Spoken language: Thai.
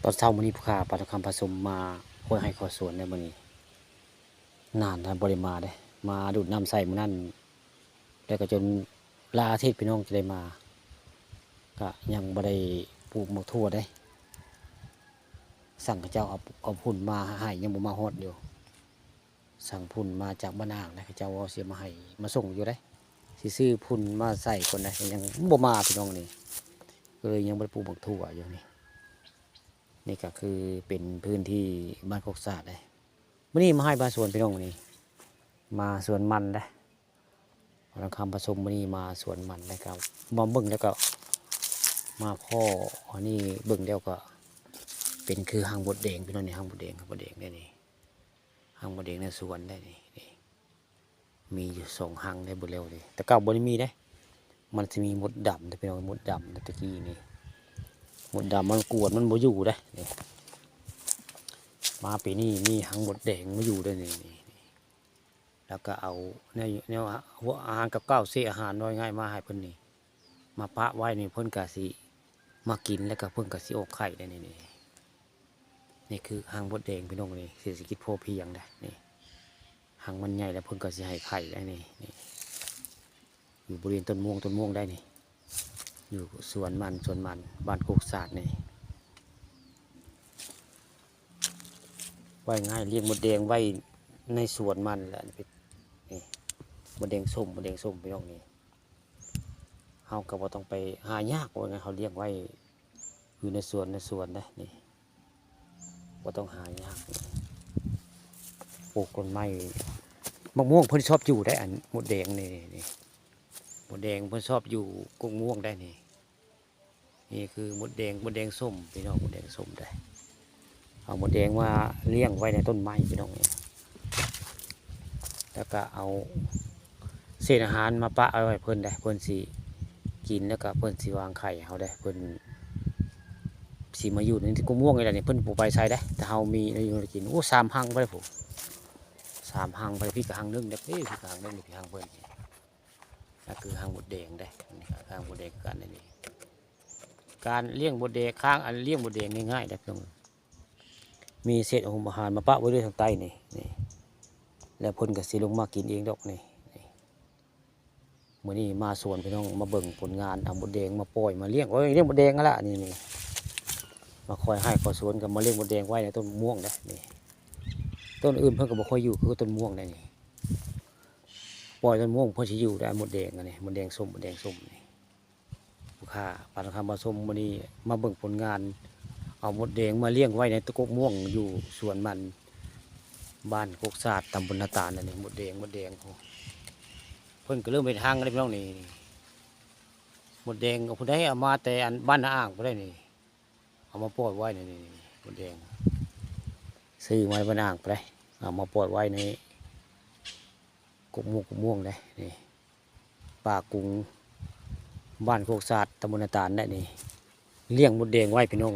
ตอนเช้ามื้อนี้ผู้ค้าปลาทองคำผสมมาห้วยให้เข้าสวนได้มื้อนี้นานท่านบ่ได้มาเด้มาดูดน้ำใส่มื้อนั้นแล้วก็จนลาอาทิตย์พี่น้องจะได้มาก็ยังบ่ได้ปลูกหมกทั่วเด้สั่งเขาเจ้าเอาพุ่นมาให้ยังบ่มาฮอดอยู่สั่งพุ่นมาจากบ้านอ่างนะเขาเจ้าเอาเสียมาให้มาส่งอยู่เด้สิซื้อพุ่นมาใส่คนใดยังบ่มาพี่น้องนี่ก็เลยยังบ่ได้ปลูกหมกทั่วอยู่นี่ก็คือเป็นพื้นที่บ้านโคกสะอาดเลยมื่อนี้มาให้บ้านสวนพี่น้องนี่มาสวนมันได้เราคำผสมมื่อนี้มาสวนมันนะครับมาเบิ่งแล้วก็มาพ่ออันนี้เบิ่งแล้วก็เป็นคือหางบดแดงพี่น้องนี่หางบดแดงครับบดแดงได้นี่หางบดแดงในสวนได้นี่มีอยู่2 หางได้บดเร็วเลยแต่เก่าบดมีได้มันจะมีมดดำแต่พี่น้องมดดำตะกี้นี่มดดำมันกวดมันบ่อยู่ได้นี่มาปีนี้มีหางมดแดงมาอยู่ด้วยนี่แล้วก็เอาเนี่ยหัวอาหารกับข้าวเสียอาหารน้อยง่ายมาให้เพิ่นนี่มาปะไว้นี่เพิ่นกะสิมากินแล้วก็เพิ่นกะสิออกไข่ได้นี่คือหางมดแดงพี่น้องนี่เศรษฐกิจพอเพียงได้นี่หางมันใหญ่แล้วเพิ่นกะสิให้ไข่ได้นี่อยู่บริเวณต้นม่วงได้นี่อยู่สวนมันบ้านโคกสะอาดนี่ไว้ง่ายเลี้ยงมดแดงไว้ในสวนมันแหละนี่มดแดงส้มพี่น้องนี่เฮาก็บ่ต้องไปหายากว่าไงเขาเลี้ยงไว้อยู่ในสวนได้นี่บ่ต้องหายากปลูกต้นไม้มะม่วงเพิ่นชอบอยู่ได้อันมดแดงนี่มดแดงเพิ่นชอบอยู่กงม่วงได้นี่คือมดแดงส้มพี่น้องมดแดงส้มได้เอามดแดงมาเลี้ยงไว้ในต้นไม้พี่น้องนี่แล้วก็เอาเศษอาหารมาปะเอาไว้เพิ่นได้เพิ่นสิกินแล้วก็เพิ่นสิวางไข่เฮาได้เพิ่นสิมาอยู่ในที่กุ้งม่วงนี่แหละนี่เพิ่นบ่ไปใส่ได้แต่เฮามีอยู่กินโอ้3 หังบ่ได้ผู้3 หังไปพี่ก็หังนึงเด้พี่ก็หังนึงนี่พี่หังเพิ่นนั่นคือหังมดแดงได้นี่ก็หังมดแดงกันนี่การเลี้ยงมดแดงค้างอันเลี้ยงมดแดงง่ายๆได้เพิ่นมีเศษอาหารมาปะไว้ด้วยทางใต้นี่แล้วเพิ่นก็สิลงมากินเองดอกนี่มื้อนี้มาสวนพี่น้องมาเบิ่งผลงานเอามดแดงมาปล่อยมาเลี้ยงเลี้ยงมดแดงนั่นแหละนี่มาคอยให้คอยสวนกับมาเลี้ยงมดแดงไว้ในต้นม่วงได้นี่ต้นอื่นเพิ่นก็บ่ค่อยอยู่คือต้นม่วงได้นี่ปล่อยต้นม่วงเพิ่นสิอยู่ได้มดแดงอันนี้มดแดงส้มนี่ลูกค้าปลาทองคำผสมมื้อนี้มาเบิ่งผลงานเอามดแดงมาเลี้ยงไว้ในตะกกม่วงอยู่สวนมันบ้านโคกสะอาดตำบลนาตาลนั่นนี่มดแดงเพิ่นก็เริ่มไปทางกันพี่น้องนี่มดแดงเอาผู้ใดเอามาแต่อันบ้านนาอ่างผู้ใดนี่เอามาปล่อยไว้นี่มดแดงซื้อมาบ้านอ่างไปเอามาปล่อยไว้ในกกม่วงได้นี่ป่ากุ้งบ้านโคกสะอาดตำบลนาตาลได้นี่เลี้ยงมดแดงไว้พี่น้อง